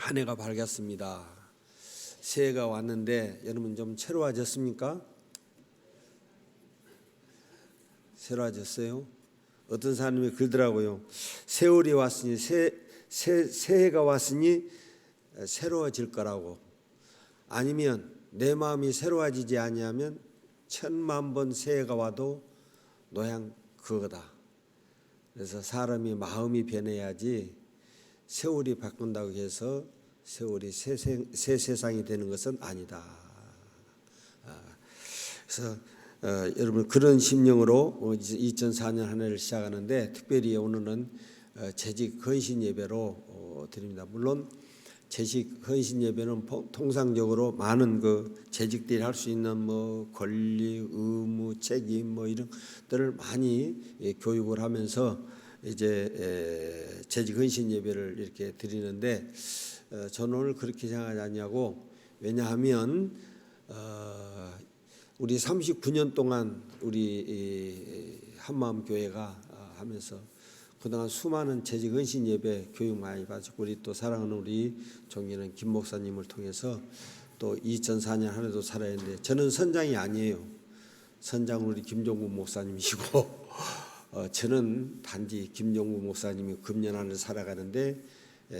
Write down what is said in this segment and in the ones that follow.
한 해가 밝았습니다. 새해가 왔는데 여러분 좀 새로워졌습니까? 새로워졌어요? 어떤 사람이 그러더라고요. 세월이 왔으니 새해가 왔으니 새로워질 거라고. 아니면 내 마음이 새로워지지 아니하면 10,000번 새해가 와도 노양 그거다. 그래서 사람이 마음이 변해야지 세월이 바꾼다고 해서 세월이 새 세상이 되는 것은 아니다. 그래서 여러분 그런 심령으로 2004년 한 해를 시작하는데 특별히 오늘은 재직 헌신 예배로 드립니다. 물론 재직 헌신 예배는 통상적으로 많은 그 재직들이 할 수 있는 뭐 권리, 의무, 책임 뭐 이런 것들을 많이 교육을 하면서 이제 재직 헌신 예배를 이렇게 드리는데 저는 오늘 그렇게 생각하지 않냐고. 왜냐하면 우리 39년 동안 우리 한마음 교회가 하면서 그동안 수많은 재직 헌신 예배 교육 많이 받았고, 우리 또 사랑하는 우리 존경하는 김 목사님을 통해서 또 2004년 한 해도 살아야 하는데, 저는 선장이 아니에요. 선장은 우리 김종국 목사님이시고 저는 단지 김종국 목사님이 금년 안을 살아가는데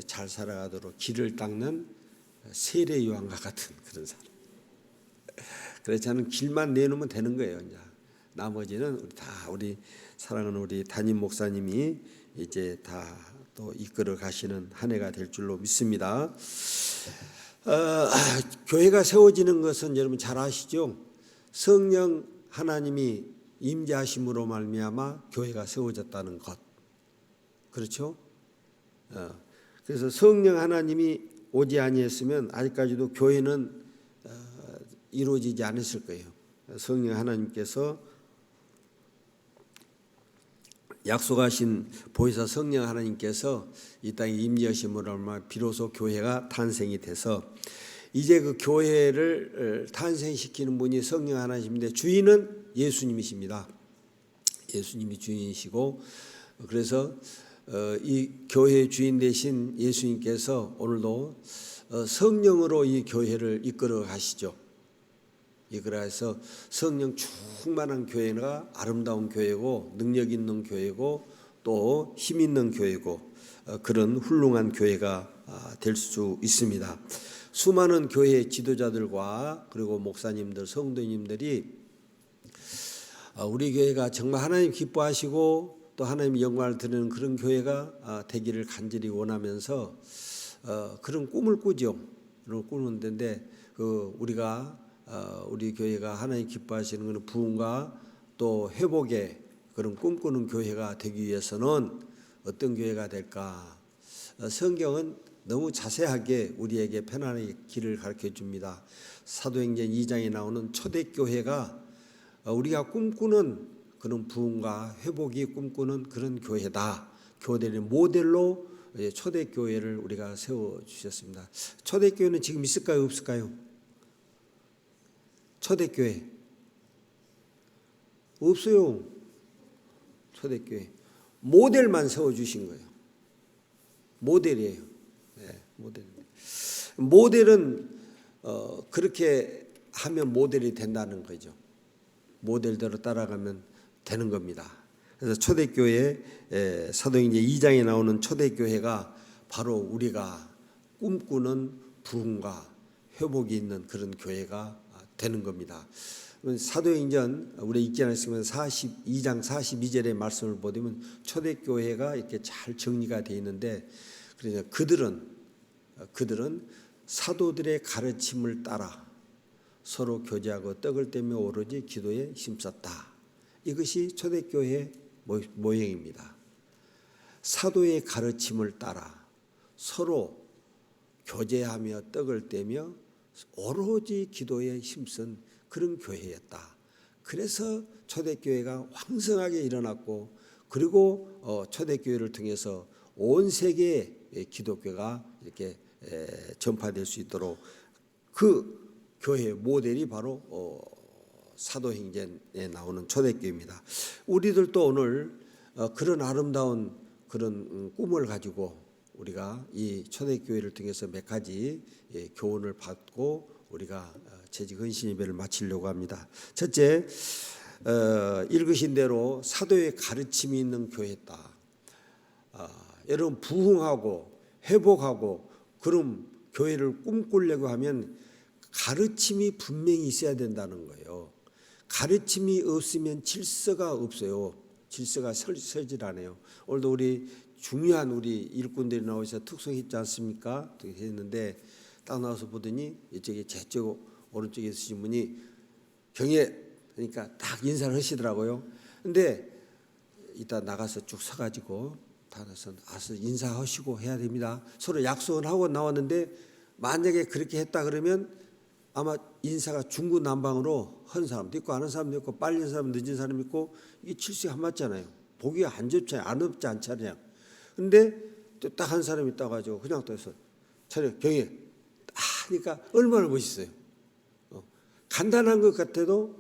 잘 살아가도록 길을 닦는 세례 요한과 같은 그런 사람. 그래서 저는 길만 내놓으면 되는 거예요. 이제 나머지는 우리 사랑하는 우리 담임 목사님이 이제 다 또 이끌어 가시는 한 해가 될 줄로 믿습니다. 교회가 세워지는 것은 여러분 잘 아시죠? 성령 하나님이 임재하심으로 말미암아 교회가 세워졌다는 것. 그렇죠? 그래서 성령 하나님이 오지 아니했으면 아직까지도 교회는 이루어지지 않았을 거예요. 성령 하나님께서 약속하신 보혜사 성령 하나님께서 이 땅에 임재하심으로 말미암아 비로소 교회가 탄생이 돼서 이제 그 교회를 탄생시키는 분이 성령 하나님인데 주인은 예수님이십니다. 예수님이 주인이시고, 그래서 이 교회의 주인 되신 예수님께서 오늘도 성령으로 이 교회를 이끌어 가시죠. 이끌어서 성령 충만한 교회가 아름다운 교회고 능력 있는 교회고 또 힘 있는 교회고 그런 훌륭한 교회가 될 수 있습니다. 수많은 교회 지도자들과 그리고 목사님들, 성도님들이 우리 교회가 정말 하나님 기뻐하시고 또 하나님 영광을 드리는 그런 교회가 되기를 간절히 원하면서 그런 꿈을 꾸죠. 그런 꿈을 꾸는데 우리가 우리 교회가 하나님 기뻐하시는 그런 부흥과 또 회복의 그런 꿈꾸는 교회가 되기 위해서는 어떤 교회가 될까? 성경은 너무 자세하게 우리에게 편안하게 길을 가르쳐 줍니다. 사도행전 2장에 나오는 초대교회가 우리가 꿈꾸는 그런 부흥과 회복이 꿈꾸는 그런 교회다. 교회의 모델로 초대교회를 우리가 세워주셨습니다. 초대교회는 지금 있을까요? 없을까요? 초대교회 없어요. 초대교회 모델만 세워주신 거예요. 모델이에요. 네, 모델은 그렇게 하면 모델이 된다는 거죠. 모델대로 따라가면 되는 겁니다. 그래서 초대교회 사도행전 2장에 나오는 초대교회가 바로 우리가 꿈꾸는 부흥과 회복이 있는 그런 교회가 되는 겁니다. 사도행전 우리 읽지 않았으면 42장 42절의 말씀을 보면 초대교회가 이렇게 잘 정리가 되어 있는데, 그래서 그들은 사도들의 가르침을 따라 서로 교제하고 떡을 떼며 오로지 기도에 힘썼다. 이것이 초대교회의 모형입니다. 사도의 가르침을 따라 서로 교제하며 떡을 떼며 오로지 기도에 힘쓴 그런 교회였다. 그래서 초대교회가 황성하게 일어났고, 그리고 초대교회를 통해서 온 세계의 기독교가 이렇게 전파될 수 있도록 그 교회의 모델이 바로 사도행전에 나오는 초대교회입니다. 우리들도 오늘 그런 아름다운 그런 꿈을 가지고 우리가 이 초대교회를 통해서 몇 가지 교훈을 받고 우리가 재직 헌신 예배를 마치려고 합니다. 첫째, 읽으신 대로 사도의 가르침이 있는 교회다. 여러분 부흥하고 회복하고 그런 교회를 꿈꾸려고 하면 가르침이 분명히 있어야 된다는 거예요. 가르침이 없으면 질서가 없어요. 질서가 서질 않아요. 오늘도 우리 중요한 우리 일꾼들이 나오셔서 특송했지 않습니까? 했는데 딱 나와서 보더니 이쪽에 제쪽 오른쪽에 있으신 분이 경애 그러니까 딱 인사를 하시더라고요. 근데 이따 나가서 쭉 서가지고 다 나서 인사하시고 해야 됩니다. 서로 약속을 하고 나왔는데 만약에 그렇게 했다 그러면 아마 인사가 중구난방으로 한 사람도 있고 안 한 사람도 있고 빨리 한 사람 늦은 사람이 있고 이게 칠수가 안 맞잖아요. 보기가 안 좋지 안 없지 않잖아요. 근데 또 딱 한 사람이 있다 가지고 그냥 또 해서 차려 경애 하니까 얼마나 멋있어요. 간단한 것 같아도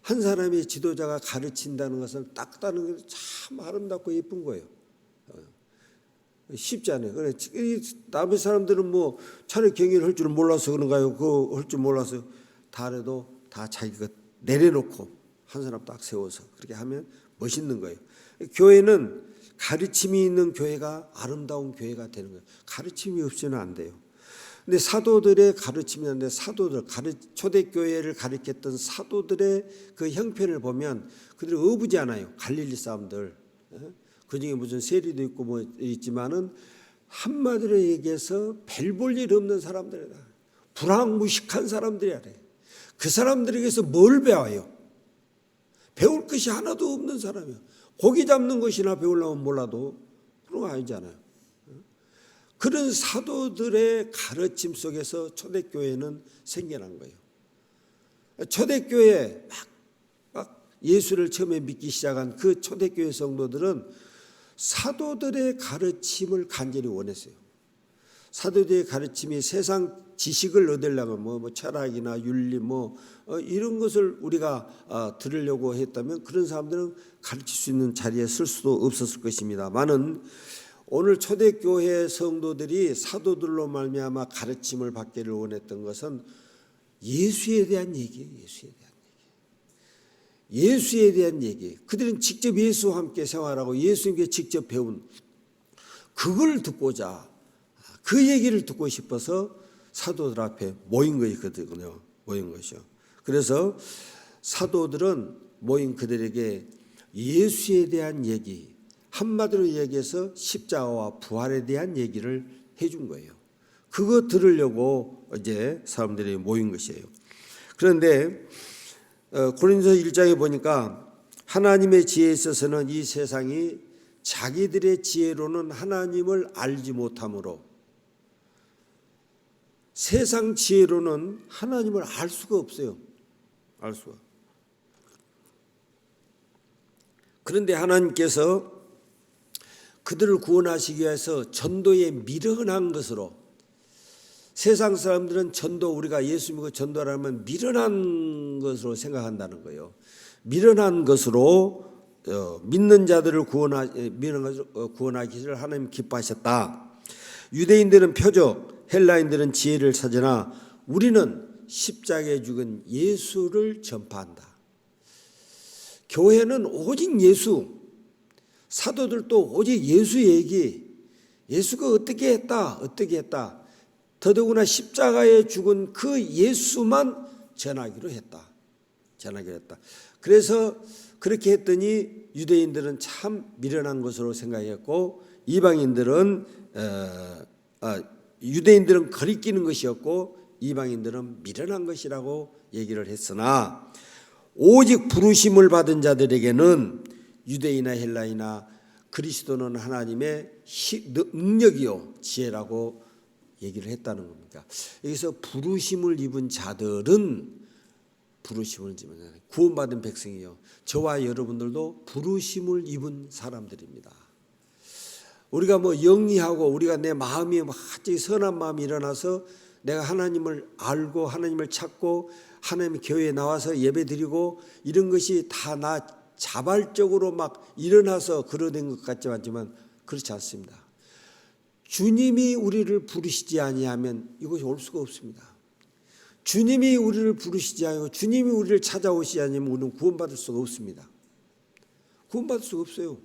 한 사람의 지도자가 가르친다는 것을 딱 따는 게 참 아름답고 예쁜 거예요. 쉽지 않아요. 그래 남의 사람들은 뭐 차례 경의를 할 줄 몰라서 그런가요? 그거 할 줄 몰라서 다 해도 다 자기가 내려놓고 한 사람 딱 세워서 그렇게 하면 멋있는 거예요. 교회는 가르침이 있는 교회가 아름다운 교회가 되는 거예요. 가르침이 없이는 안 돼요. 근데 사도들의 가르침이었는데 사도들 초대교회를 가르쳤던 사도들의 그 형편을 보면 그들이 어부지 않아요. 갈릴리 사람들. 그중에 무슨 세리도 있고 뭐 있지만은 한마디로 얘기해서 별 볼 일 없는 사람들이다. 불황무식한 사람들이야. 그 사람들에게서 뭘 배워요? 배울 것이 하나도 없는 사람이야. 고기 잡는 것이나 배우려면 몰라도 그런 거 아니잖아요. 그런 사도들의 가르침 속에서 초대교회는 생겨난 거예요. 초대교회 막 예수를 처음에 믿기 시작한 그 초대교회 성도들은 사도들의 가르침을 간절히 원했어요. 사도들의 가르침이 세상 지식을 얻으려면 뭐 철학이나 윤리 이런 것을 우리가 들으려고 했다면 그런 사람들은 가르칠 수 있는 자리에 쓸 수도 없었을 것입니다만은 오늘 초대교회 성도들이 사도들로 말미암아 가르침을 받기를 원했던 것은 예수에 대한 얘기예요. 예수에 대한 얘기. 그들은 직접 예수와 함께 생활하고 예수님께 직접 배운 그걸 듣고자 그 얘기를 듣고 싶어서 사도들 앞에 모인 것이거든요. 모인 것이요. 그래서 사도들은 모인 그들에게 예수에 대한 얘기, 한마디로 얘기해서 십자가와 부활에 대한 얘기를 해준 거예요. 그거 들으려고 이제 사람들이 모인 것이에요. 그런데 고린도서 1장에 보니까 하나님의 지혜에 있어서는 이 세상이 자기들의 지혜로는 하나님을 알지 못하므로 세상 지혜로는 하나님을 알 수가 없어요. 알 수가. 그런데 하나님께서 그들을 구원하시기 위해서 전도에 미련한 것으로 세상 사람들은 전도 우리가 예수 믿고 전도하면 미련한 것으로 생각한다는 거예요. 미련한 것으로 믿는 자들을 구원하기를 하나님 기뻐하셨다. 유대인들은 표적, 헬라인들은 지혜를 찾으나 우리는 십자가에 죽은 예수를 전파한다. 교회는 오직 예수, 사도들도 오직 예수 얘기, 예수가 어떻게 했다. 더더구나 십자가에 죽은 그 예수만 전하기로 했다. 그래서 그렇게 했더니 유대인들은 참 미련한 것으로 생각했고 유대인들은 거리끼는 것이었고 이방인들은 미련한 것이라고 얘기를 했으나 오직 부르심을 받은 자들에게는 유대인이나 헬라이나 그리스도는 하나님의 능력이요 지혜라고 얘기를 했다는 겁니다. 여기서 부르심을 입은 자들은 구원받은 백성이요. 저와 여러분들도 부르심을 입은 사람들입니다. 우리가 영리하고 우리가 내 마음이 갑자기 선한 마음이 일어나서 내가 하나님을 알고 하나님을 찾고 하나님의 교회에 나와서 예배드리고 이런 것이 다 나 자발적으로 막 일어나서 그러된 것 같지만 그렇지 않습니다. 주님이 우리를 부르시지 아니하면 이것이 올 수가 없습니다. 주님이 우리를 부르시지 아니하고 주님이 우리를 찾아오시지 않으면 우리는 구원받을 수가 없습니다. 구원받을 수가 없어요.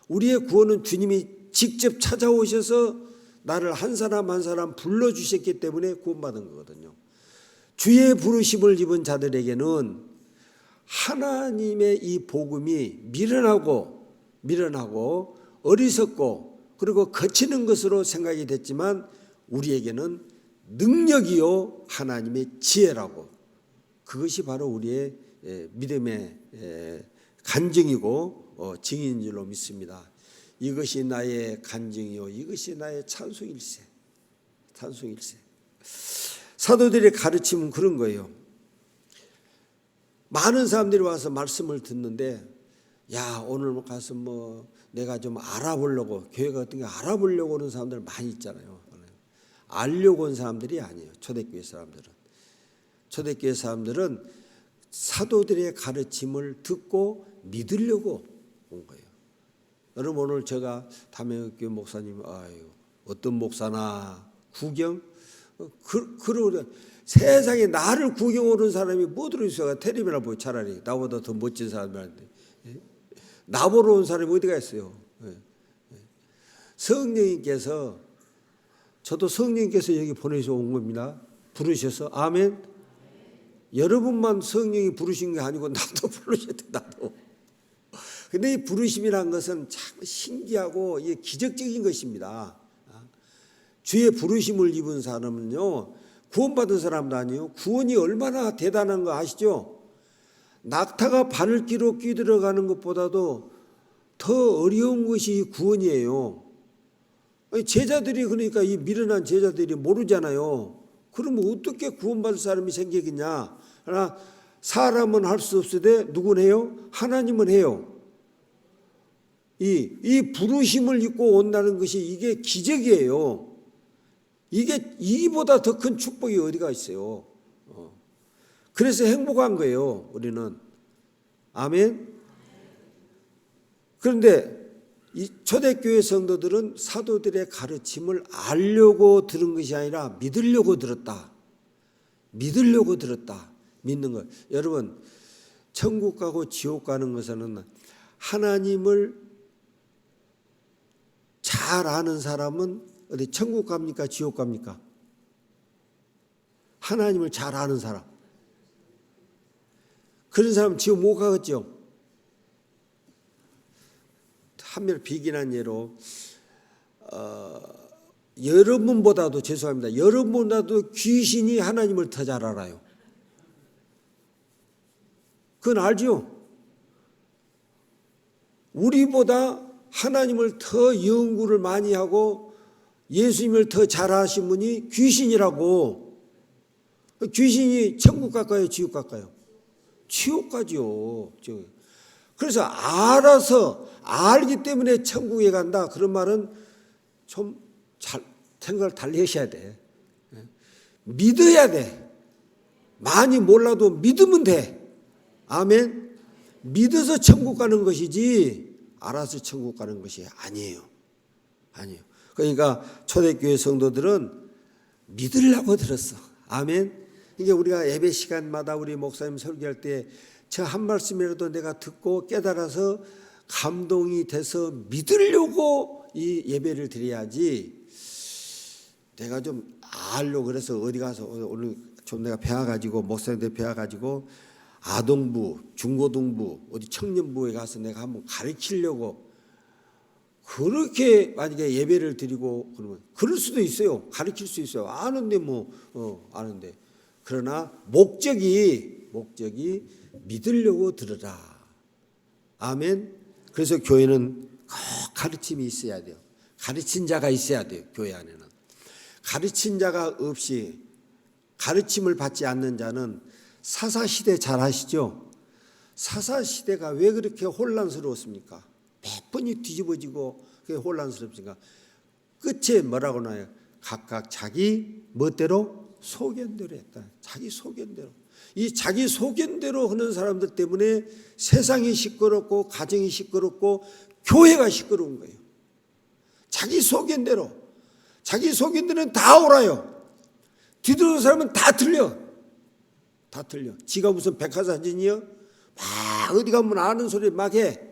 우리의 구원은 주님이 직접 찾아오셔서 나를 한 사람 한 사람 불러주셨기 때문에 구원받은 거거든요. 주의 부르심을 입은 자들에게는 하나님의 이 복음이 미련하고 어리석고 그리고 거치는 것으로 생각이 됐지만 우리에게는 능력이요 하나님의 지혜라고, 그것이 바로 우리의 믿음의 간증이고 증인인 줄로 믿습니다. 이것이 나의 간증이요 이것이 나의 찬송일세. 사도들의 가르침은 그런 거예요. 많은 사람들이 와서 말씀을 듣는데, 야 오늘 가서 뭐 내가 좀 알아보려고, 교회가 어떤 게 알아보려고 오는 사람들 많이 있잖아요. 알려고 온 사람들이 아니에요. 초대교회 사람들은 사도들의 가르침을 듣고 믿으려고 온 거예요. 여러분 오늘 제가 담양교회 목사님 어떤 목사나 구경 그러고 세상에 나를 구경 오는 사람이 뭐 들어있어요. 텔레비나 보고 차라리 나보다 더 멋진 사람들한테 나보러 온 사람이 어디가 있어요. 성령님께서, 저도 성령님께서 여기 보내서 온 겁니다. 부르셔서. 아멘. 여러분만 성령이 부르신 게 아니고 나도 부르셨대. 나도. 근데 이 부르심이란 것은 참 신기하고 이게 기적적인 것입니다. 주의 부르심을 입은 사람은요 구원받은 사람도 아니에요. 구원이 얼마나 대단한 거 아시죠? 낙타가 바늘기로 끼들어가는 것보다도 더 어려운 것이 구원이에요. 제자들이, 그러니까 이 미련한 제자들이 모르잖아요. 그러면 어떻게 구원받을 사람이 생기겠냐? 그러나 사람은 할 수 없으되 누구는 해요? 하나님은 해요. 이 부르심을 입고 온다는 것이 이게 기적이에요. 이게 이보다 더 큰 축복이 어디가 있어요. 그래서 행복한 거예요, 우리는. 아멘. 그런데 이 초대교회 성도들은 사도들의 가르침을 알려고 들은 것이 아니라 믿으려고 들었다. 믿는 것. 여러분, 천국 가고 지옥 가는 것은 하나님을 잘 아는 사람은 어디 천국 갑니까? 지옥 갑니까? 하나님을 잘 아는 사람. 그런 사람 지옥 못 가겠죠? 한면 비긴한 예로 여러분보다도, 죄송합니다, 여러분보다도 귀신이 하나님을 더 잘 알아요. 그건 알죠? 우리보다 하나님을 더 연구를 많이 하고 예수님을 더 잘 아신 분이 귀신이라고. 귀신이 천국 갈까요? 지옥 갈까요? 지옥 가죠. 그래서 알기 때문에 천국에 간다, 그런 말은 좀 잘 생각을 달리 하셔야 돼. 믿어야 돼. 많이 몰라도 믿으면 돼. 아멘. 믿어서 천국 가는 것이지 알아서 천국 가는 것이 아니에요. 그러니까 초대교회 성도들은 믿으려고 들었어. 아멘. 이게 우리가 예배 시간마다 우리 목사님 설교할 때 저 한 말씀이라도 내가 듣고 깨달아서 감동이 돼서 믿으려고 이 예배를 드려야지, 내가 좀 알려고 그래서 어디 가서 오늘 좀 내가 배워가지고, 목사님들 배워가지고 아동부, 중고등부, 어디 청년부에 가서 내가 한번 가르치려고 그렇게 만약에 예배를 드리고 그러면 그럴 수도 있어요. 가르칠 수 있어요. 아는데 아는데. 그러나 목적이 믿으려고 들으라. 아멘. 그래서 교회는 꼭 가르침이 있어야 돼요. 가르친 자가 있어야 돼요. 교회 안에는. 가르친 자가 없이, 가르침을 받지 않는 자는, 사사시대 잘 아시죠? 사사시대가 왜 그렇게 혼란스러웠습니까? 몇 번이 뒤집어지고 그게 혼란스럽습니까? 끝에 뭐라고 나요? 각각 자기 멋대로 소견대로 했다. 자기 소견대로. 이 자기 소견대로 하는 사람들 때문에 세상이 시끄럽고 가정이 시끄럽고 교회가 시끄러운 거예요. 자기 소견대로. 자기 속인들은 다 옳아요. 뒤돌아서 사람은 다 틀려. 다 틀려. 지가 무슨 백화사전이요? 막 어디 가면 아는 소리 막 해.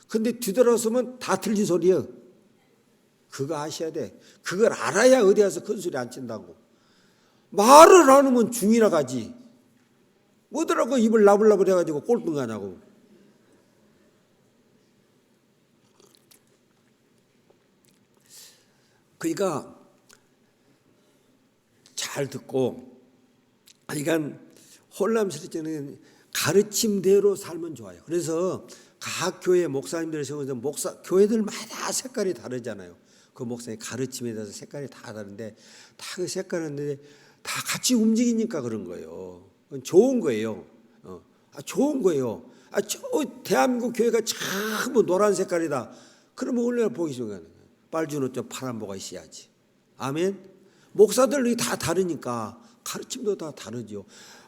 근데 뒤돌아서면 다 틀린 소리요. 그거 아셔야 돼. 그걸 알아야 어디 가서 큰 소리 안 친다고. 말을 안 하면 중이라 가지. 뭐더라고 입을 나불나불 해가지고 꼴등하냐고. 그러니까 잘 듣고, 그러니까 혼란스럽지는 가르침대로 살면 좋아요. 그래서 각 교회 목사님들의 경우는 교회들마다 색깔이 다르잖아요. 그 목사님 가르침에 대해서 색깔이 다 다른데 다 그 색깔인데 다 같이 움직이니까 그런 거예요. 좋은 거예요. 좋은 거예요. 저 대한민국 교회가 전부 노란 색깔이다. 그러면 얼마나 보기 좋은 거예요. 빨주노 좀 파란 뭐가 있어야지. 아멘. 목사들이 다 다르니까 가르침도 다 다르죠.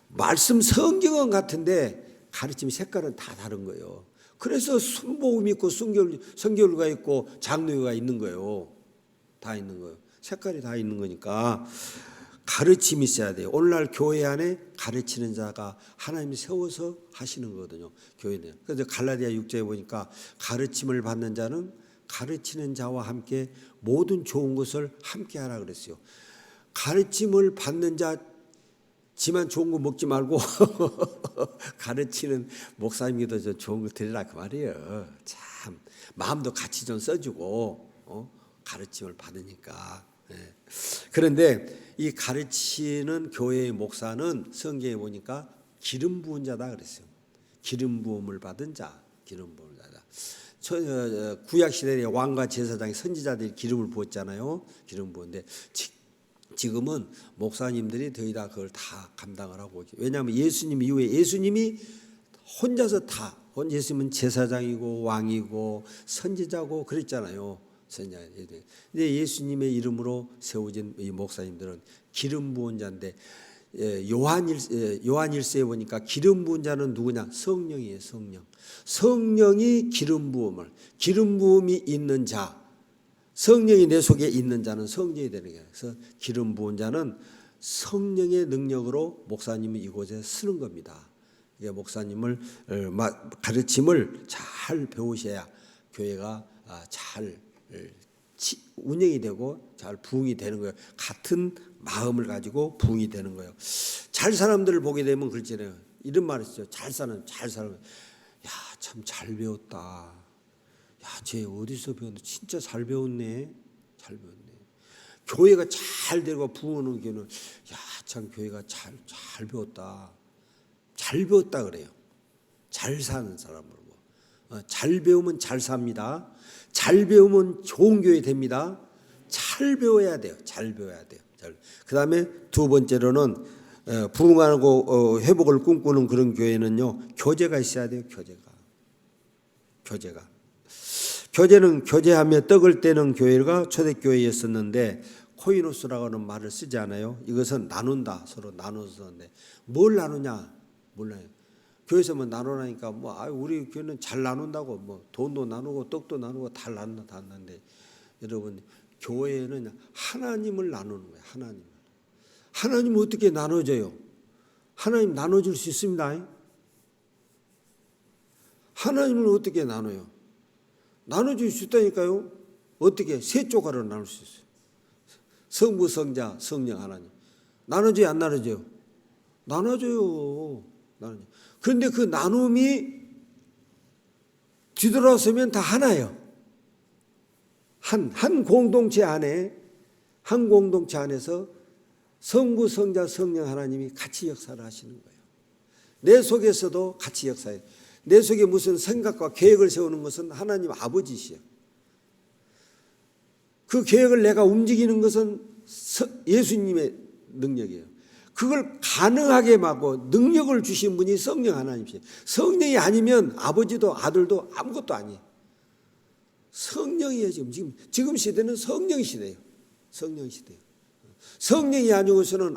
말씀 성경은 같은데 가르침 색깔은 다 다른 거예요. 그래서 순복음 있고 성결가 있고 장로가 있는 거예요. 다 있는 거예요. 색깔이 다 있는 거니까 가르침이 있어야 돼요. 오늘날 교회 안에 가르치는 자가 하나님이 세워서 하시는 거거든요. 교회는. 그래서 갈라디아 6장에 보니까 가르침을 받는 자는 가르치는 자와 함께 모든 좋은 것을 함께 하라 그랬어요. 가르침을 받는 자 지만 좋은 거 먹지 말고 가르치는 목사님께도 좀 좋은 거 드리라 그 말이에요. 참 마음도 같이 좀 써주고 가르침을 받으니까. 그런데 이 가르치는 교회의 목사는 성경에 보니까 기름 부은 자다 그랬어요. 기름 부음을 받은 자, 기름 부은 자다. 구약 시대에 왕과 제사장이 선지자들이 기름을 부었잖아요. 기름 부었는데 지금은 목사님들이 거의 다 그걸 다 감당을 하고, 왜냐하면 예수님 이후에 예수님이 혼자서 다, 예수님은 제사장이고 왕이고 선지자고 그랬잖아요. 근데 예수님의 이름으로 세워진 이 목사님들은 기름 부은 자인데, 요한일서에 보니까 기름 부은 자는 누구냐? 성령이에요. 성령이 기름 부음이 있는 자, 성령이 내 속에 있는 자는 성령이 되는 거예요. 그래서 기름 부은 자는 성령의 능력으로 목사님이 이곳에 쓰는 겁니다. 목사님을 가르침을 잘 배우셔야 교회가 잘 운영이 되고 잘 부흥이 되는 거예요. 같은 마음을 가지고 부흥이 되는 거예요. 잘 사람들을 보게 되면 그렇잖아요. 이런 말 있어요. 잘 사람. 야, 참 잘 배웠다. 야, 쟤 어디서 배웠는데 진짜 잘 배웠네. 교회가 잘 되고 부흥하는 교회는 야, 참 교회가 잘 배웠다. 잘 배웠다 그래요. 잘 사는 사람으로. 잘 배우면 잘 삽니다. 잘 배우면 좋은 교회 됩니다. 잘 배워야 돼요. 그 다음에 두 번째로는 부흥하고 회복을 꿈꾸는 그런 교회는요, 교제가 있어야 돼요. 교제는 교제하며 떡을 떼는 교회가 초대교회였었는데 코이노스라고 하는 말을 쓰지 않아요. 이것은 나눈다. 서로 나눠서. 뭘 나누냐? 몰라요. 교회에서만 나누라니까 우리 교회는 잘 나눈다고 돈도 나누고 떡도 나누고 다 나누는데, 여러분 교회는 하나님을 나누는 거예요. 하나님은 어떻게 나눠져요? 하나님 나눠줄 수 있습니다. 하나님을 어떻게 나눠요? 나눠줄 수 있다니까요. 어떻게? 세 조각으로 나눌 수 있어요. 성부, 성자, 성령 하나님. 나눠져요, 안 나눠져요? 나눠져요. 그런데 그 나눔이 뒤돌아서면 다 하나예요. 한 공동체 안에서 성부, 성자, 성령 하나님이 같이 역사를 하시는 거예요. 내 속에서도 같이 역사해요. 내 속에 무슨 생각과 계획을 세우는 것은 하나님 아버지시요. 그 계획을 내가 움직이는 것은 예수님의 능력이에요. 그걸 가능하게 하고 능력을 주신 분이 성령 하나님이시에요. 성령이 아니면 아버지도 아들도 아무것도 아니에요. 성령이에요. 지금 시대는 성령 시대예요. 성령이 아니고서는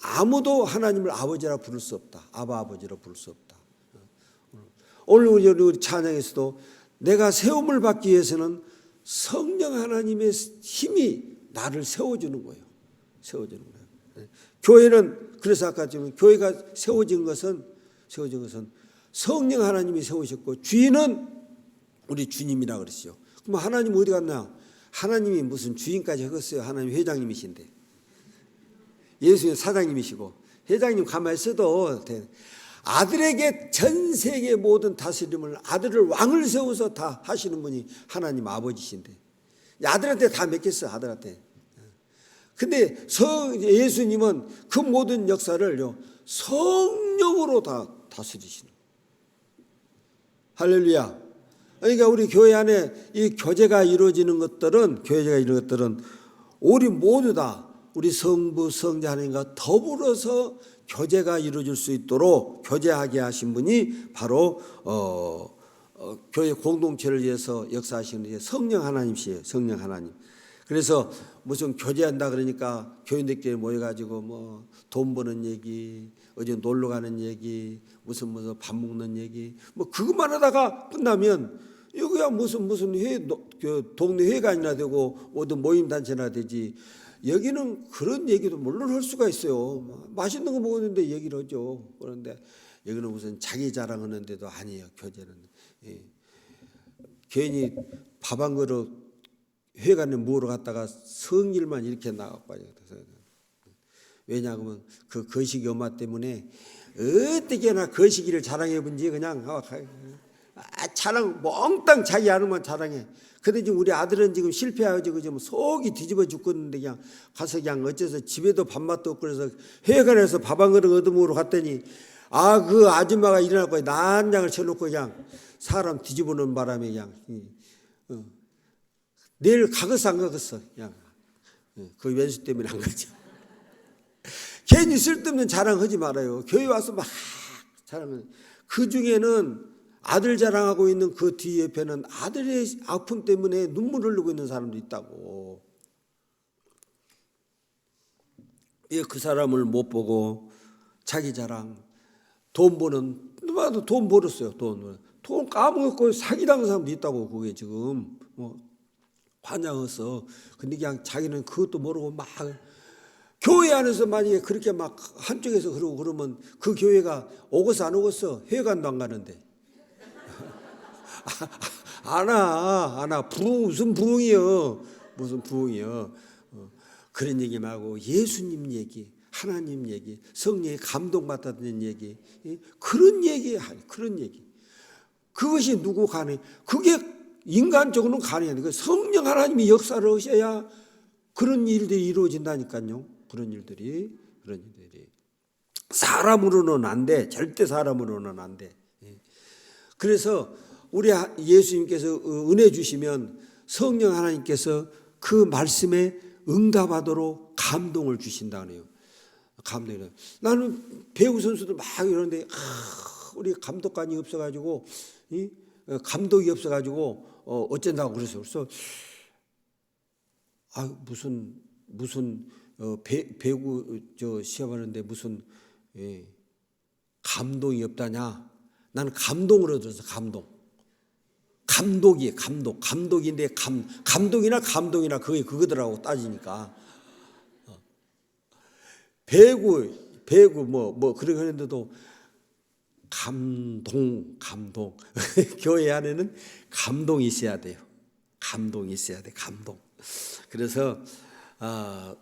아무도 하나님을 아버지라 부를 수 없다. 아버지라 부를 수 없다. 오늘 우리 찬양에서도 내가 세움을 받기 위해서는 성령 하나님의 힘이 나를 세워주는 거예요. 세워주는 거예요. 교회는 그래서 아까 지금 교회가 세워진 것은 성령 하나님이 세우셨고 주인은 우리 주님이라 그랬죠. 그럼 하나님 어디 갔나? 하나님이 무슨 주인까지 하겠어요? 하나님 회장님이신데. 예수님 사장님이시고 회장님 가만히 있어도 돼. 아들에게 전 세계 모든 다스림을 아들을 왕을 세워서 다 하시는 분이 하나님 아버지신데 아들한테 다 맡겼어. 아들한테. 근데 예수님은 그 모든 역사를 성령으로 다 다스리시는. 할렐루야. 그러니까 우리 교회 안에 이 교제가 이루어지는 것들은 우리 모두 다 우리 성부 성자 하나님과 더불어서 교제가 이루어질 수 있도록 교제하게 하신 분이 바로 교회 공동체를 위해서 역사하시는 성령 하나님이시에요. 성령 하나님. 그래서 무슨 교제한다 그러니까 교인들끼리 모여가지고 뭐 돈 버는 얘기, 어디 놀러 가는 얘기, 무슨 밥 먹는 얘기, 뭐 그것만 하다가 끝나면 이거야 무슨 동네 회관이나 되고 어떤 모임 단체나 되지. 여기는 그런 얘기도 물론 할 수가 있어요. 맛있는 거 먹었는데 얘기를 하죠. 그런데 여기는 무슨 자기 자랑하는 데도 아니에요. 교제는. 예. 괜히 밥 한 그릇 회관에 먹으러 갔다가 성일만 이렇게 나가고 와요. 왜냐하면 그 거시기 엄마 때문에 어떻게나 거시기를 자랑해 본지 그냥 자랑 몽땅 자기 아는만 자랑해. 근데 지금 우리 아들은 지금 실패하고 지금 속이 뒤집어 죽겠는데 그냥 가서 그냥 어째서 집에도 밥맛도 없고 그래서 회관에서 밥 한 그릇 얻어먹으러 갔더니 그 아줌마가 일어날 거야. 난장을 쳐놓고 그냥 사람 뒤집어 놓은 바람에 그냥 내일 가겠어 안 가겠어 그냥 그 왼수 때문에 안 가죠. 괜히 쓸데없는 자랑하지 말아요. 교회 와서 막 자랑은 그 중에는 아들 자랑하고 있는 그 뒤 옆에는 아들의 아픔 때문에 눈물 흘리고 있는 사람도 있다고. 그 사람을 못 보고 자기 자랑, 돈 버는 누가도 돈 벌었어요. 돈 까먹고 사기당한 사람도 있다고. 그게 지금 환장해서. 근데 그냥 자기는 그것도 모르고 막 교회 안에서 만약에 그렇게 막 한쪽에서 그러고 그러면 그 교회가 오겠어 안 오겠어? 회관도 안 가는데. 안 와. 무슨 부흥이요. 그런 얘기 말고 예수님 얘기, 하나님 얘기, 성령의 감동받았던 얘기, 그런 얘기. 그것이 누구 가능? 그게 인간적으로는 가능해야 돼. 성령 하나님이 역사를 하셔야 그런 일들이 이루어진다니까요. 그런 일들이 사람으로는 안 돼. 절대 사람으로는 안 돼. 그래서 우리 예수님께서 은혜 주시면 성령 하나님께서 그 말씀에 응답하도록 감동을 주신다네요. 감동을. 나는 배우 선수들 막 이러는데 우리 감독관이 없어가지고 감독이 없어가지고 어쩐다고 그랬어요. 그래서 무슨 배구 시합하는데 무슨 감동이 없다냐? 나는 감동을 얻어서 감독인데 감동이나 그거더라고 따지니까 배구 그렇게 하는데도 감동 교회 안에는 감동이 있어야 돼요. 감동이 있어야 돼. 감동. 그래서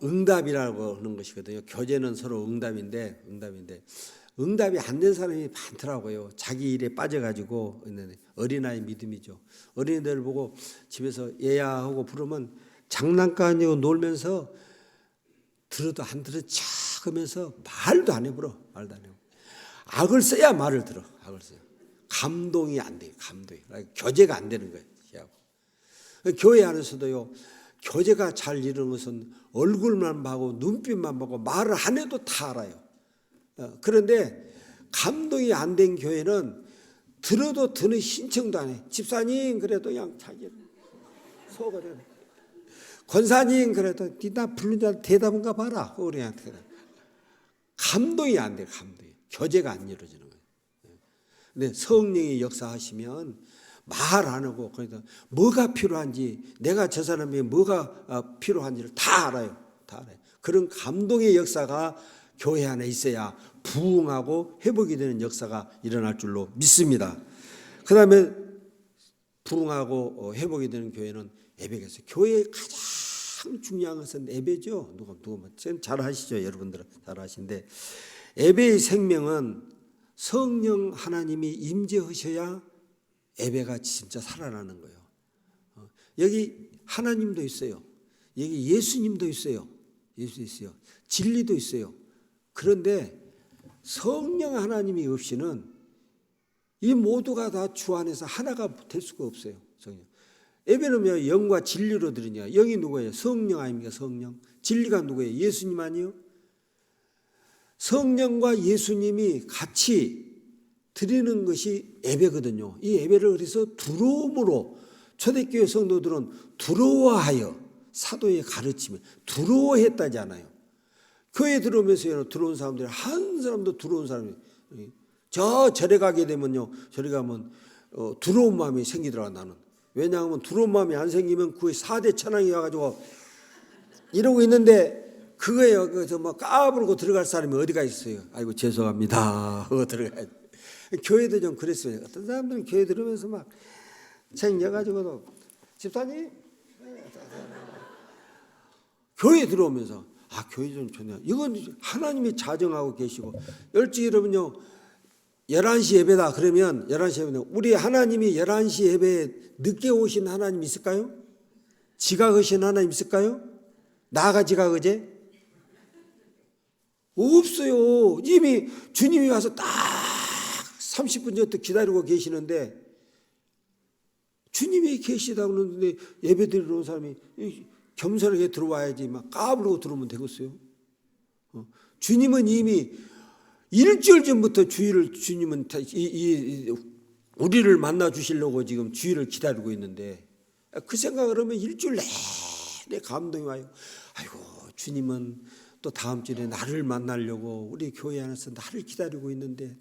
응답이라고 하는 것이거든요. 교제는 서로 응답인데 응답이 안 된 사람이 많더라고요. 자기 일에 빠져가지고 어린아이 믿음이죠. 어린이들 보고 집에서 얘야 하고 부르면 장난감이고 놀면서 들어도 안 들어 척 하면서 말도 안 해버려. 악을 써야 말을 들어. 악을 써요. 감동이 안 돼요. 교제가 안 되는 거예요. 교회 안에서도요. 교제가 잘 이루는 것은 얼굴만 보고 눈빛만 보고 말을 안 해도 다 알아요. 그런데 감동이 안 된 교회는 들어도 드는 신청도 안 해. 집사님 그래도 그냥 자기 속으로 권사님 그래도 나 부른 자 대답인가 봐라. 우리한테 감동이 안 돼. 교제가 안 이루어지는 거예요. 근데 성령이 역사하시면 말 안 하고 그러니까 뭐가 필요한지 내가 저 사람이 뭐가 필요한지를 다 알아요. 다 알아요. 그런 감동의 역사가 교회 안에 있어야 부흥하고 회복이 되는 역사가 일어날 줄로 믿습니다. 그 다음에 부흥하고 회복이 되는 교회는 예배가 있어요. 교회의 가장 중요한 것은 예배죠. 누가 잘 아시죠? 여러분들은 잘 아시는데 예배의 생명은 성령 하나님이 임재하셔야 예배가 진짜 살아나는 거예요. 여기 하나님도 있어요. 여기 예수님도 있어요. 예수 있어요. 진리도 있어요. 그런데 성령 하나님이 없이는 이 모두가 다 주 안에서 하나가 될 수가 없어요. 성령. 예배는 왜 영과 진리로 드리냐? 영이 누구예요? 성령 아닙니까? 성령. 진리가 누구예요? 예수님 아니요? 성령과 예수님이 같이 드리는 것이 예배거든요. 이 예배를 그래서 두려움으로 초대교회 성도들은 두려워하여 사도의 가르침을 두려워했다잖아요. 교회 들어오면서 들어온 사람들이 한 사람도 들어온 사람이 저 절에 가게 되면요. 절에 가면 두려운 마음이 생기더라 나는. 왜냐하면 두려운 마음이 안 생기면 그 4대 천왕이 와가지고 이러고 있는데 그거예요. 그저 뭐 까불고 들어갈 사람이 어디가 있어요. 아이고 죄송합니다. 들어가야 돼. 교회도 좀 그랬어요. 어떤 사람들은 교회 들으면서 막 챙겨가지고도 집사님 교회 들어오면서 교회 좀 좋네요. 이건 하나님이 자정하고 계시고 일찍 이러면요 11시 예배다 그러면 11시 예배는 우리 하나님이 11시 예배에 늦게 오신 하나님 있을까요? 지각하신 하나님 있을까요? 나가 지각하지? 없어요. 이미 주님이 와서 딱 30분 전부터 기다리고 계시는데 주님이 계시다고 그러는데 예배 드리러 온 사람이 겸손하게 들어와야지 막 까불고 들어오면 되겠어요? 주님은 이미 일주일 전부터 주님은 우리를 만나 주시려고 지금 주일을 기다리고 있는데 그 생각을 하면 일주일 내내 감동이 와요. 아이고 주님은 또 다음 주에 나를 만나려고 우리 교회 안에서 나를 기다리고 있는데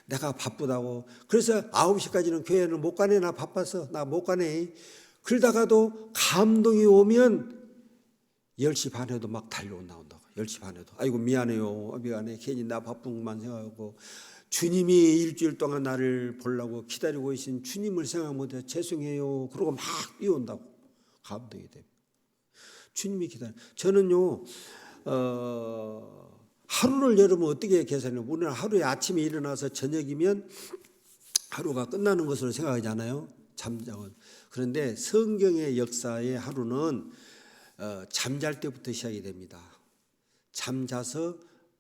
내가 바쁘다고 그래서 9시까지는 교회는 못 가네. 나 바빠서 나 못 가네. 그러다가도 감동이 오면 10시 반에도 막 달려온 나온다고. 10시 반에도 아이고 미안해요. 미안해. 괜히 나 바쁜 것만 생각하고 주님이 일주일 동안 나를 보려고 기다리고 계신 주님을 생각 못해 죄송해요. 그러고 막 뛰어온다고. 감동이 됩니다. 주님이 기다려. 저는요 하루를 여러분 어떻게 계산해요? 우리는 하루에 아침에 일어나서 저녁이면 하루가 끝나는 것으로 생각하잖아요. 잠자고. 그런데 성경의 역사의 하루는 잠잘 때부터 시작이 됩니다. 잠자서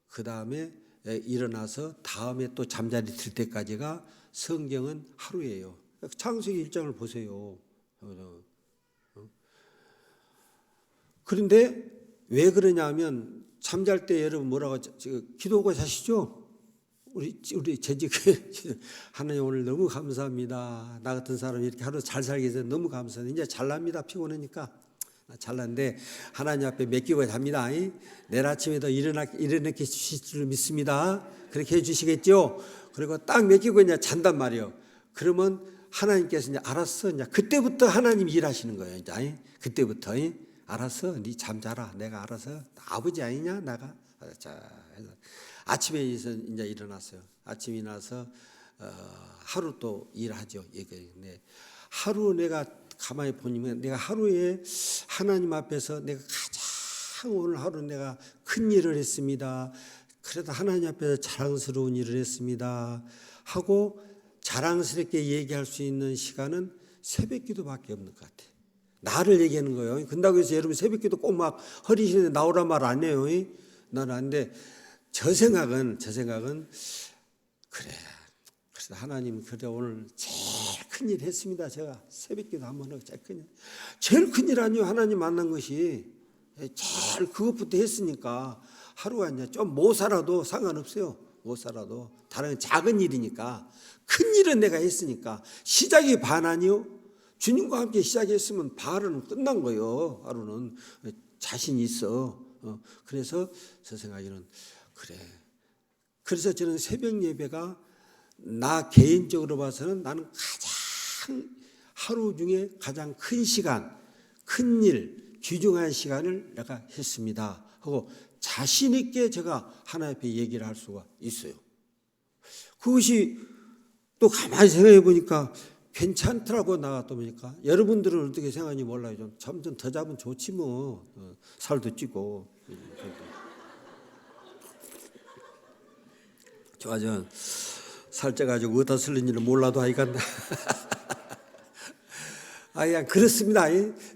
그 다음에 일어나서 다음에 또 잠자리 들 때까지가 성경은 하루예요. 창세기 1장을 보세요. 그런데 왜 그러냐면 잠잘 때 여러분 뭐라고 기도하고 자시죠? 우리 재직 하나님 오늘 너무 감사합니다. 나 같은 사람이 이렇게 하루 잘 살게 돼서 너무 감사합니다. 이제 잘납니다. 피곤하니까 잘났는데 하나님 앞에 맡기고 잡니다. 내일 아침에도 일어나게 주실 줄 믿습니다. 그렇게 해주시겠죠? 그리고 딱 맡기고 이제 잔단 말이에요. 그러면 하나님께서 이제 알았어. 이제 그때부터 하나님 일하시는 거예요. 이제 그때부터 알았어. 네 잠자라. 내가 알아서 아버지 아니냐 나가. 자, 아침에 이제 일어났어요. 아침에 일어나서 하루 또 일하죠. 네. 하루 내가 가만히 보니까 내가 하루에 하나님 앞에서 내가 가장 오늘 하루 내가 큰 일을 했습니다. 그래도 하나님 앞에서 자랑스러운 일을 했습니다. 하고 자랑스럽게 얘기할 수 있는 시간은 새벽기도밖에 없는 것 같아요. 나를 얘기하는 거예요. 근다고 해서 여러분 새벽기도 꼭 막 허리 시는데 나오란 말 안 해요. 나는 안 돼. 저 생각은 그래. 그래서 하나님 그래 오늘 제일 큰일 했습니다. 제가 새벽기도 한번 하고 제일 큰일 아니요. 하나님 만난 것이 제일 그것부터 했으니까 하루가 이제 좀 못 살아도 상관없어요. 못 살아도 다른 작은 일이니까 큰 일은 내가 했으니까 시작이 반 아니요. 주님과 함께 시작했으면 반은 끝난 거예요. 하루는 자신 있어. 그래서 저 생각에는 그래. 그래서 저는 새벽 예배가 나 개인적으로 봐서는 나는 하루 중에 가장 큰 시간, 큰 일, 귀중한 시간을 내가 했습니다 하고 자신 있게 제가 하나님 앞에 얘기를 할 수가 있어요. 그것이 또 가만히 생각해 보니까 괜찮더라고. 나갔다 보니까. 여러분들은 어떻게 생각하는지 몰라요. 좀 더 잡으면 좋지 뭐. 살도 찌고. 저 살쪄가지고 어디다 쓸는지는 몰라도 하여간 그냥 그렇습니다.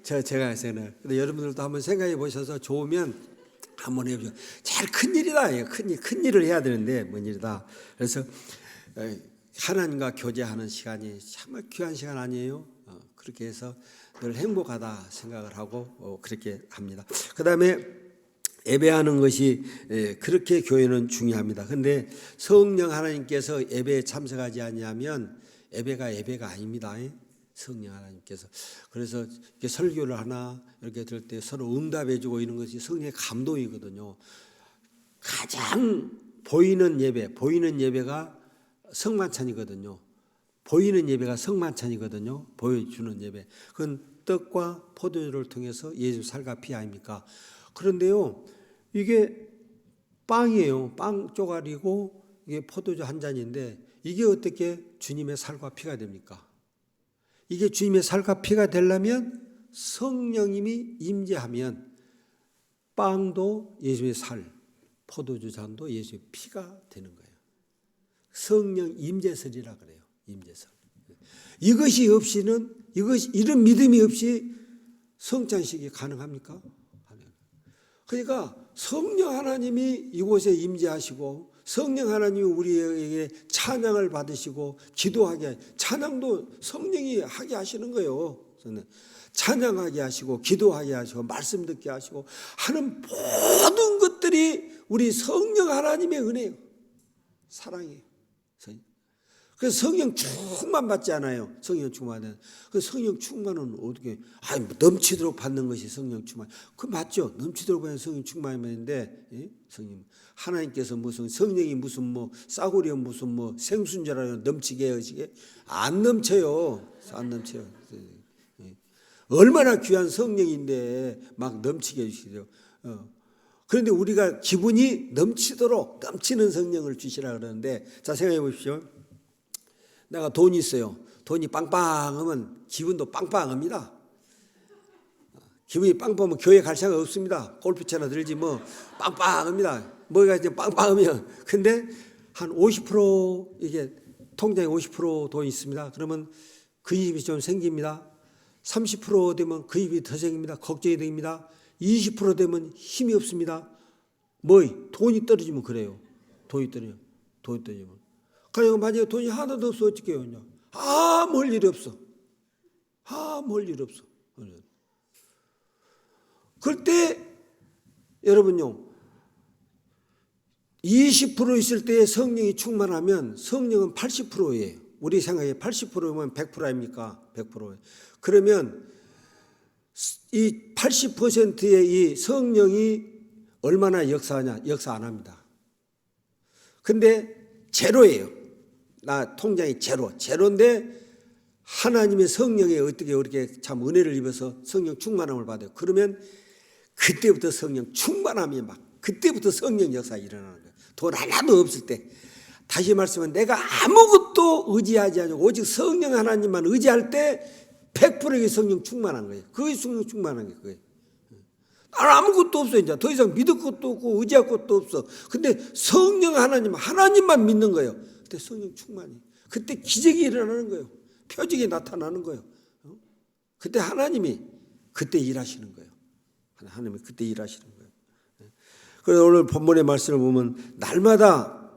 제가 해서는. 근데 여러분들도 한번 생각해 보셔서 좋으면 한번 해보세요. 제일 큰 일이다. 큰 일을 해야 되는데 뭔 일이다. 그래서 하나님과 교제하는 시간이 정말 귀한 시간 아니에요? 그렇게 해서 늘 행복하다 생각을 하고 그렇게 합니다. 그 다음에 예배하는 것이 그렇게 교회는 중요합니다. 그런데 성령 하나님께서 예배에 참석하지 않냐면 예배가 아닙니다. 성령 하나님께서. 그래서 이렇게 설교를 하나 이렇게 들을 때 서로 응답해주고 이런 것이 성령의 감동이거든요. 가장 보이는 예배가 성만찬이거든요. 보이는 예배가 성만찬이거든요. 보여주는 예배. 그건 떡과 포도주를 통해서 예수 살과 피 아닙니까? 그런데요, 이게 빵이에요. 빵 쪼가리고 이게 포도주 한 잔인데 이게 어떻게 주님의 살과 피가 됩니까? 이게 주님의 살과 피가 되려면 성령님이 임재하면 빵도 예수의 살, 포도주 잔도 예수의 피가 되는 거예요. 성령 임재설이라 그래요. 임재설. 이것이 없이는 이런 믿음이 없이 성찬식이 가능합니까? 그러니까 성령 하나님이 이곳에 임재하시고 성령 하나님이 우리에게 찬양을 받으시고 기도하게 찬양도 성령이 하게 하시는 거예요. 찬양하게 하시고 기도하게 하시고 말씀 듣게 하시고 하는 모든 것들이 우리 성령 하나님의 은혜예요. 사랑이에요. 그래서 성령 충만 받지 않아요. 성령 충만은. 그 성령 충만은 어떻게 넘치도록 받는 것이 성령 충만. 그 맞죠? 넘치도록 받는 성령 충만인데 성령 하나님께서 무슨 성령이 무슨 뭐 싸구려 무슨 뭐 생순자라는 넘치게 하시게 안 넘쳐요. 안 넘쳐요. 얼마나 귀한 성령인데 막 넘치게 해주시죠. 그런데 우리가 기분이 넘치도록 넘치는 성령을 주시라 그러는데 자 생각해 보십시오. 내가 돈이 있어요. 돈이 빵빵하면 기분도 빵빵합니다. 기분이 빵빵하면 교회 갈 생각 없습니다. 골프채나 들지 뭐 빵빵합니다. 뭐가 이제 빵빵하면 근데 한 50% 이게 통장에 50% 돈이 있습니다. 그러면 그 입이 좀 생깁니다. 30% 되면 그 입이 더 생깁니다. 걱정이 됩니다. 20% 되면 힘이 없습니다. 돈이 떨어지면 그래요. 돈이 떨어지면. 그러니까 만약에 돈이 하나도 없어 어떻게 해요? 뭘 일이 없어. 뭘 일 없어. 그럴 때 여러분요 20% 있을 때 성령이 충만하면 성령은 80%예요. 우리 생각에 80%면 100% 아닙니까? 100%. 그러면 이 80%의 이 성령이 얼마나 역사하냐? 역사 안 합니다. 근데 제로예요. 나 통장이 제로인데 하나님의 성령에 어떻게 그렇게 참 은혜를 입어서 성령 충만함을 받아요. 그러면 그때부터 성령 충만함이 막 그때부터 성령 역사가 일어나는 거예요. 돈 하나도 없을 때. 다시 말씀은 내가 아무것도 의지하지 않고 오직 성령 하나님만 의지할 때 100%의 성령 충만한 거예요. 그게 성령 충만한 거예요. 나는 아무것도 없어. 이제 더 이상 믿을 것도 없고 의지할 것도 없어. 근데 성령 하나님만 믿는 거예요. 그때 성령 충만이. 그때 기적이 일어나는 거예요. 표적이 나타나는 거예요. 그때 하나님이 그때 일하시는 거예요. 하나님이 그때 일하시는 거예요. 그래서 오늘 본문의 말씀을 보면 날마다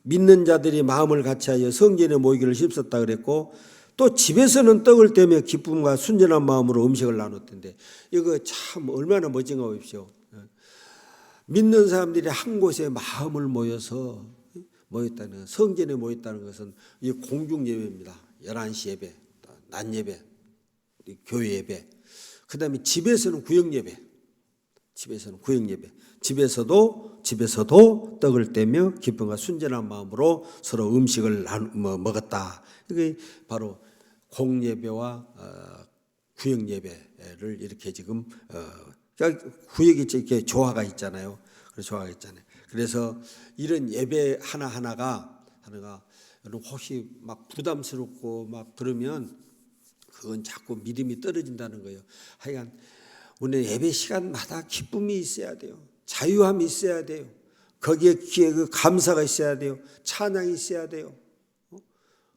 믿는 자들이 마음을 같이하여 성전에 모이기를 힘썼다 그랬고 또 집에서는 떡을 떼며 기쁨과 순전한 마음으로 음식을 나눴던데 이거 참 얼마나 멋진가 보십시오. 믿는 사람들이 한 곳에 마음을 모였다는 성전에 모였다는 것은 이 공중 예배입니다. 11시 예배, 낮 예배, 교회 예배. 그 다음에 집에서는 구역 예배. 집에서도 떡을 떼며 기쁨과 순전한 마음으로 서로 음식을 먹었다. 이게 바로 공예배와 구역 예배를 이렇게 지금 그러니까 구역이 이렇게 조화가 있잖아요. 그래서 조화가 있잖아요. 그래서 이런 예배 하나가 여러분 혹시 막 부담스럽고 막 그러면 그건 자꾸 믿음이 떨어진다는 거예요. 하여간 우리는 예배 시간마다 기쁨이 있어야 돼요. 자유함이 있어야 돼요. 거기에 그 감사가 있어야 돼요. 찬양이 있어야 돼요.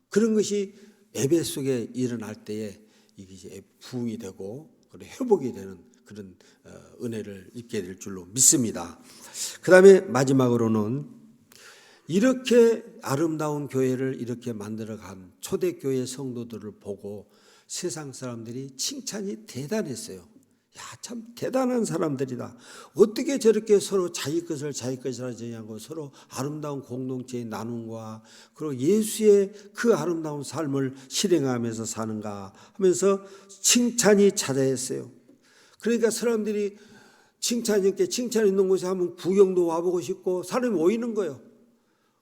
그런 것이 예배 속에 일어날 때에 이게 이제 부흥이 되고 회복이 되는 그런 은혜를 입게 될 줄로 믿습니다. 그 다음에 마지막으로는 이렇게 아름다운 교회를 이렇게 만들어간 초대교회 성도들을 보고 세상 사람들이 칭찬이 대단했어요. 야, 참 대단한 사람들이다. 어떻게 저렇게 서로 자기 것을 하지 않고 서로 아름다운 공동체의 나눔과 그리고 예수의 그 아름다운 삶을 실행하면서 사는가 하면서 칭찬이 자자했어요. 그러니까 사람들이 칭찬 있는 곳에 한번 구경도 와보고 싶고 사람이 모이는 거예요.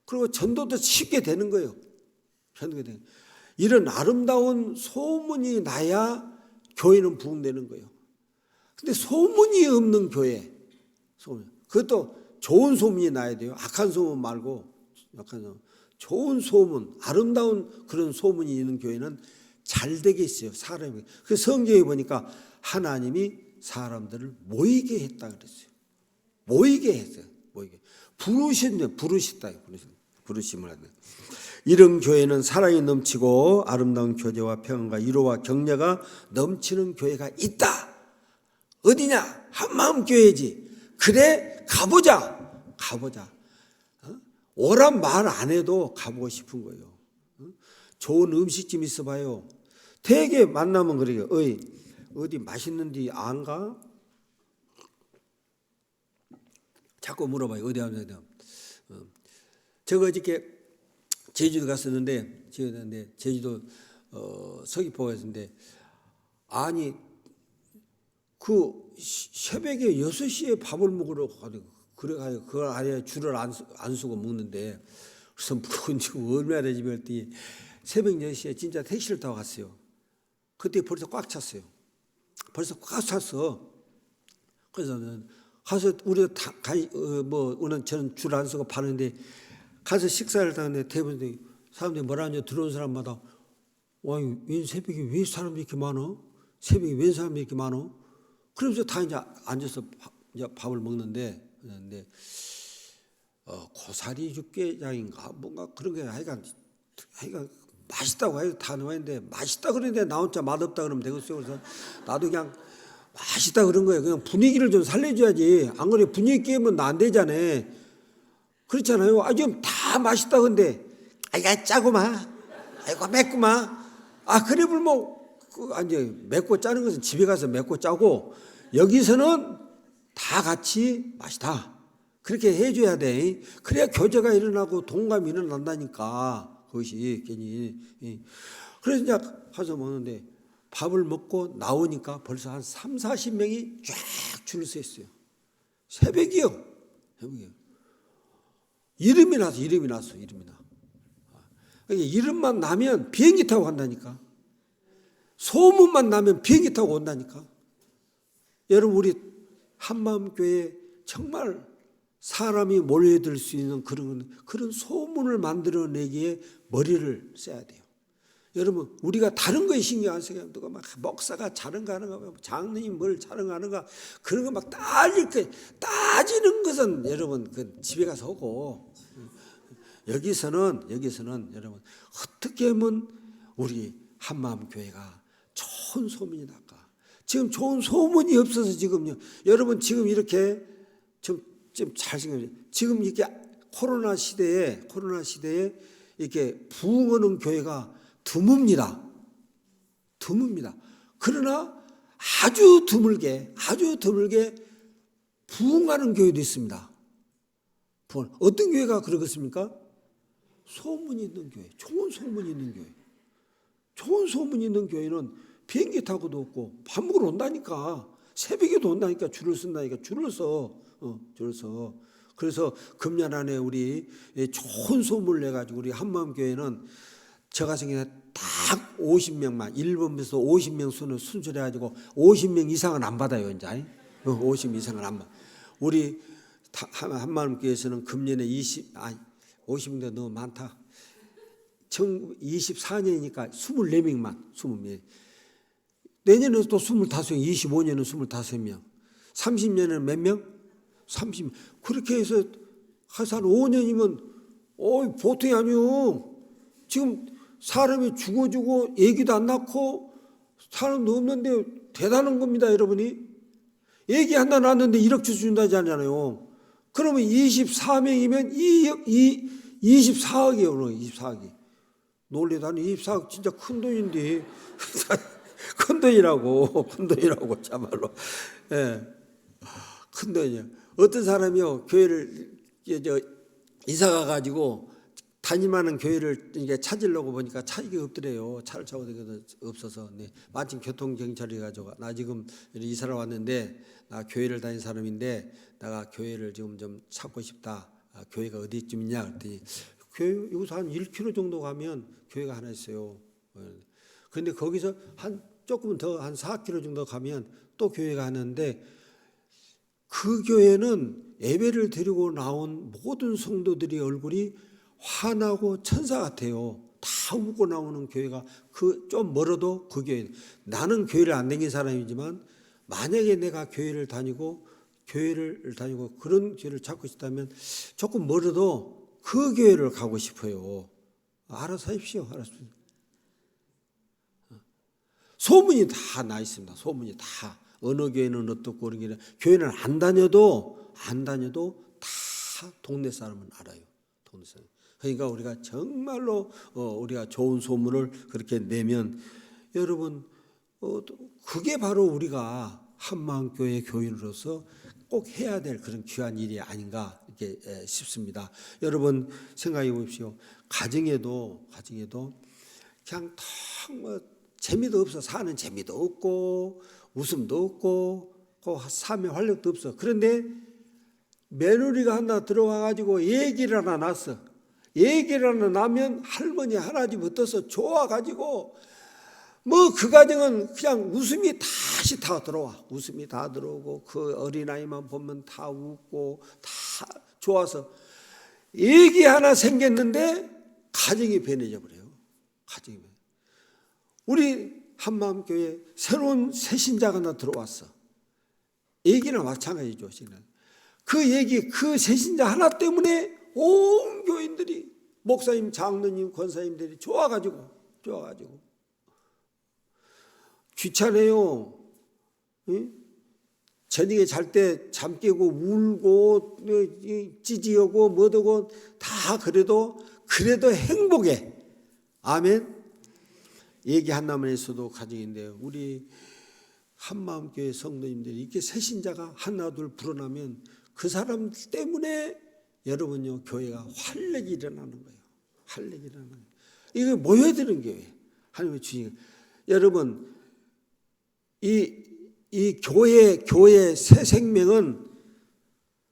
그리고 전도도 쉽게 되는 거예요. 이런 아름다운 소문이 나야 교회는 부흥되는 거예요. 근데 소문이 없는 교회, 그것도 좋은 소문이 나야 돼요. 악한 소문 말고 좋은 소문, 아름다운 그런 소문이 있는 교회는 잘 되게 있어요. 사람이. 그래서 성경에 보니까 하나님이 사람들을 모이게 했다 그랬어요. 모이게 했어요. 부르셨다. 부르심을 하는. 이런 교회는 사랑이 넘치고 아름다운 교제와 평안과 위로와 격려가 넘치는 교회가 있다. 어디냐? 한마음 교회지. 그래, 가보자. 오란 말 안 해도 가보고 싶은 거예요. 좋은 음식점 있어봐요. 되게 만나면 그래요. 어디 맛있는 데 안 가? 자꾸 물어봐요. 어디 하면 제가 어저께 제주도 갔었는데 제주도 서귀포 갔었는데 아니 그 새벽에 6시에 밥을 먹으러 가지고 그래가지고 그걸 아예 줄을 안 서고 먹는데 그래서 물어본 지 얼마나 집에 갔더니 새벽 6시에 진짜 택시를 타고 갔어요. 그때 벌써 꽉 찼어요. 그래서 가서 우리가 오늘 저는 줄 안 서고 파는데 가서 식사를 하는데 대부분 사람들이 뭐라 하냐 들어온 사람마다 와, 웬 새벽에 왜 사람이 이렇게 많어? 새벽에 웬 사람이 이렇게 많어? 그러면서 다 이제 앉아서 이제 밥을 먹는데 고사리 육개장인가 뭔가 그런 게 하여간 맛있다고 해요. 다 나왔는데 맛있다 그러는데 나 혼자 맛없다 그러면 되겠어요. 그래서 나도 그냥 맛있다 그런 거예요. 그냥 분위기를 좀 살려줘야지. 안 그래 분위기 깨면 나 안 되잖아. 그렇잖아요. 지금 다 맛있다 근데 아이가 짜구마, 아이고 맵구마. 그래 이제 맵고 짜는 것은 집에 가서 맵고 짜고 여기서는 다 같이 맛있다. 그렇게 해줘야 돼. 그래야 교제가 일어나고 동감이 일어난다니까. 그것이 괜히. 그래서 이제 가서 먹는데 밥을 먹고 나오니까 벌써 한 30-40명이 쫙 줄을 서 있어요. 새벽이요. 이름이 났어. 이름만 나면 비행기 타고 간다니까. 소문만 나면 비행기 타고 온다니까. 여러분 우리 한마음교회 정말 사람이 몰려들 수 있는 그런 소문을 만들어내기에 머리를 써야 돼요. 여러분 우리가 다른 거에 신경 안 쓰게 누가 막 목사가 자른가 하는가 장로님 뭘 자른가 하는가 그런 거 막 따지는 것은 여러분 그 집에 가서 하고 여기서는 여러분 어떻게 하면 우리 한마음교회가 좋은 소문이 날까? 지금 좋은 소문이 없어서 지금요. 여러분 지금 이렇게 좀 잘 생각해. 지금 이렇게 코로나 시대에 이렇게 부흥하는 교회가 드뭅니다. 그러나 아주 드물게 부흥하는 교회도 있습니다. 어떤 교회가 그러겠습니까? 소문이 있는 교회, 좋은 소문이 있는 교회. 좋은 소문이 있는 교회는 비행기 타고도 없고 밥 먹으러 온다니까. 새벽에도 온다니까. 줄을 쓴다니까. 줄을 서. 그래서 금년 안에 우리 좋은 소문을 내가지고 우리 한마음교회는 저 같은 경우에 딱 50명만 1번부터 50명 수는 순수해가지고 50명 이상은 안 받아요. 이제 50 이상은 안 받아. 우리 한마음교회에서는 금년에 50명도 너무 많다. 24년이니까 24명만 20명. 내년에 또 25명, 25년은 25명, 30년에는 몇 명? 30명. 그렇게 해서 한 5년이면 보통이 아니요. 지금 사람이 죽어주고 애기도 안 낳고 사람도 없는데 대단한 겁니다, 여러분이. 애기 하나 낳았는데 1억 준다잖아요. 그러면 24명이면 24억이에요. 24억이. 놀래다니 24억 진짜 큰 돈인데. 큰 돈이라고 참말로. 예. 큰 돈이야. 어떤 사람이요, 교회를 이사 가가지고 다니마는 교회를 이게 찾으려고 보니까 차가 없더래요. 차를 타고 다니는 없어서. 네. 마침 교통경찰이 가지고 나 지금 이사를 왔는데 나 교회를 다닌 사람인데 내가 교회를 지금 좀 찾고 싶다. 교회가 어디쯤 있냐 그랬더니 교회 여기서 한 1km 정도 가면 교회가 하나 있어요. 그런데 거기서 조금 더 한 4km 정도 가면 또 교회가 하는데 그 교회는 예배를 드리고 나온 모든 성도들이 얼굴이 환하고 천사 같아요. 다 웃고 나오는 교회가 좀 멀어도 그 교회. 나는 교회를 안 다닌 사람이지만 만약에 내가 교회를 다니고 그런 교회를 찾고 싶다면 조금 멀어도 그 교회를 가고 싶어요. 알아서 하십시오. 알아서. 소문이 다 나 있습니다. 소문이 다. 어느 교회는 어떻고 그런 게 교회는 안 다녀도 다 동네 사람은 알아요. 동네 사람. 그러니까 우리가 정말로 우리가 좋은 소문을 그렇게 내면 여러분 그게 바로 우리가 한마음교회 교인으로서 꼭 해야 될 그런 귀한 일이 아닌가 이렇게 싶습니다. 여러분 생각해 보십시오. 가정에도 그냥 텅 재미도 없어. 사는 재미도 없고 웃음도 없고 삶의 활력도 없어. 그런데 며느리가 하나 들어와가지고 얘기를 하나 났어. 얘기를 하나 나면 할머니 할아버지 붙어서 좋아가지고 그 가정은 그냥 웃음이 다시 다 들어와. 웃음이 다 들어오고 그 어린아이만 보면 다 웃고 다 좋아서 얘기 하나 생겼는데 가정이 변해져 버려요. 가정이 변해. 우리 한마음교회 새로운 새신자가 하나 들어왔어. 얘기는 마찬가지죠. 그 새신자 하나 때문에 온 교인들이 목사님, 장로님, 권사님들이 좋아가지고 귀찮아요. 응? 저녁에 잘 때 잠 깨고 울고 찌지하고 뭐더고 다 그래도 행복해. 아멘. 얘기 한나만에서도 가정인데 우리 한마음교회 성도님들이 이렇게 새신자가 하나 둘 불어나면 그 사람 때문에 여러분요 교회가 활력이 일어나는 거예요. 활력이 일어나는 거예요. 이거 모여드는 교회. 하나님의 주님. 여러분 이 교회 새 생명은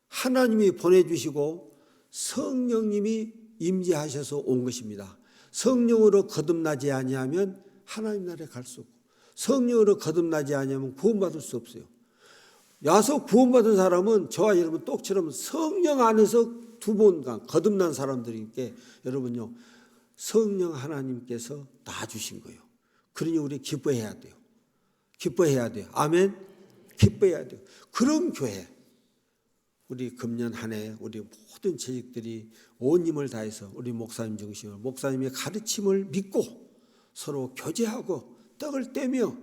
하나님이 보내주시고 성령님이 임재하셔서 온 것입니다. 성령으로 거듭나지 아니하면 하나님 나라에 갈 수 없고 성령으로 거듭나지 아니하면 구원받을 수 없어요. 야서 구원받은 사람은 저와 여러분 똑처럼 성령 안에서 두 번 거듭난 사람들에게 여러분요 성령 하나님께서 낳아주신 거예요. 그러니 우리 기뻐해야 돼요. 기뻐해야 돼요. 아멘. 기뻐해야 돼요. 그런 교회 우리 금년 한 해 우리 모든 재직들이 온 힘을 다해서 우리 목사님 중심으로 목사님의 가르침을 믿고 서로 교제하고 떡을 떼며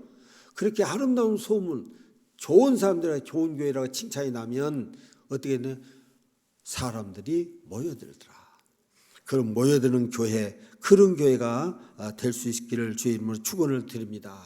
그렇게 아름다운 소문 좋은 사람들에게 좋은 교회라고 칭찬이 나면 어떻게 되냐 사람들이 모여들더라. 그런 모여드는 교회 그런 교회가 될 수 있기를 주의 이름으로 축원을 드립니다.